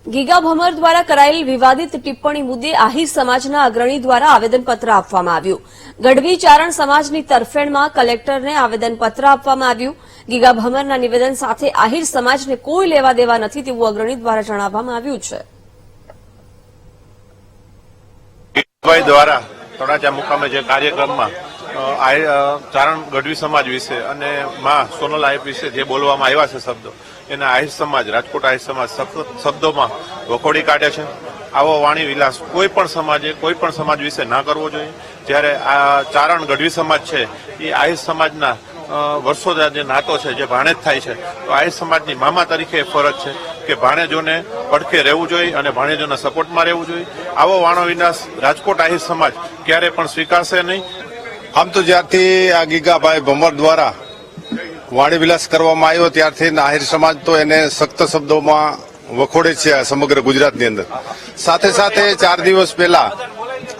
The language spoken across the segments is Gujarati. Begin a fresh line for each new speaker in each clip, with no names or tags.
ગીગા ભમર દ્વારા કરાયેલ વિવાદિત ટિપ્પણી મુદ્દે આહિર સમાજના અગ્રણી દ્વારા આવેદનપત્ર આપવામાં આવ્યું. ગઢવી ચારણ સમાજની તરફેણમાં કલેક્ટરને આવેદનપત્ર આપવામાં આવ્યું. ગીગા ભમરના નિવેદન સાથે આહિર સમાજને કોઈ લેવા દેવા નથી તેવું અગ્રણી દ્વારા જણાવવામાં આવ્યું છે.
દ્વારા તળાજા મુકામે જે કાર્યક્રમમાં ચારણ ગઢવી સમાજ વિશે અને માં સોનલ આહિર વિશે જે બોલવામાં આવ્યા છે શબ્દો, એના આહિર સમાજ, રાજકોટ આહિર સમાજ શબ્દોમાં વખોડી કાઢે છે. આવો વાણી વિલાસ કોઈ પણ સમાજે કોઈ પણ સમાજ વિશે ના કરવો જોઈએ. જ્યારે આ ચારણ ગઢવી સમાજ છે એ આહિર સમાજના વર્ષો જે નાતો છે, જે ભાણેજ થાય છે, તો આહિર સમાજની મામા તરીકે ફરજ છે કે ભાણેજોને પડખે રહેવું જોઈએ અને ભાણેજોના સપોર્ટમાં રહેવું જોઈએ. આવો વાણો વિનાશ રાજકોટ આહિર સમાજ ક્યારે પણ સ્વીકારશે નહીં.
આમ તો જ્યારથી આ ગીગાભાઈ ભમર દ્વારા વાણી વિલાસ કરવામાં આવ્યો ત્યારથી આહિર સમાજ તો એને સખ્ત શબ્દોમાં વખોડે છે સમગ્ર ગુજરાતની અંદર. સાથે સાથે 4 દિવસ પહેલા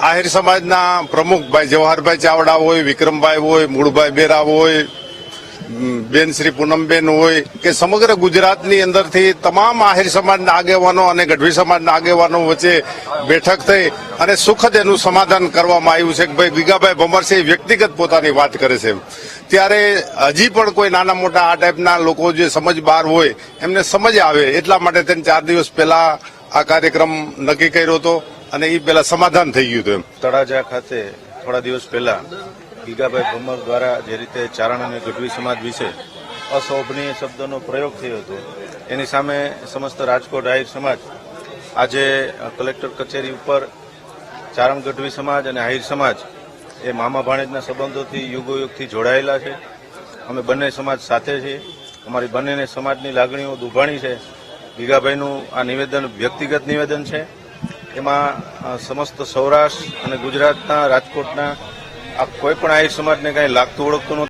આહિર સમાજના પ્રમુખ ભાઈ જવાહરભાઈ ચાવડા હોય, વિક્રમભાઈ હોય, મૂળભાઈ બેરા હોય, બેન શ્રી પૂનમબેન હોય કે સમગ્ર ગુજરાતની અંદરથી તમામ આહિર સમાજના આગેવાનો અને ગઢવી સમાજના આગેવાનો વચ્ચે બેઠક થઈ અને સુખદ એનું સમાધાન કરવામાં આવ્યું છે કે ભાઈ ગીગાભાઈ ભમર છે એ વ્યક્તિગત પોતાની વાત કરે છે. ત્યારે હજી પણ કોઈ નાના મોટા આ ટાઈપના લોકો જે સમજ બહાર હોય એમને સમજ આવે એટલા માટે તેને 4 દિવસ પહેલા આ કાર્યક્રમ નક્કી કર્યો હતો અને એ પહેલા સમાધાન થઈ ગયું હતું.
તળાજા ખાતે થોડા દિવસ પહેલા ગીગાભાઈ ભમર દ્વારા જે રીતે ચારણ અને ગઢવી સમાજ વિશે અશોભનીય શબ્દોનો પ્રયોગ થયો હતો, એની સામે સમસ્ત રાજકોટ આહિર સમાજ આજે કલેક્ટર કચેરી ઉપર ચારણ ગઢવી સમાજ અને આહિર સમાજ એ મામા ભાણેજના સંબંધોથી યુગોયુગથી જોડાયેલા છે. અમે બંને સમાજ સાથે છીએ. અમારી બંને સમાજની લાગણીઓ દુભાણી છે. ગીગાભાઈનું આ નિવેદન વ્યક્તિગત નિવેદન છે. એમાં સમસ્ત સૌરાષ્ટ્ર અને ગુજરાતના રાજકોટના આ કોઈ પણ આહિર સમાજને કંઈ લાગતું ઓળખતું નથી.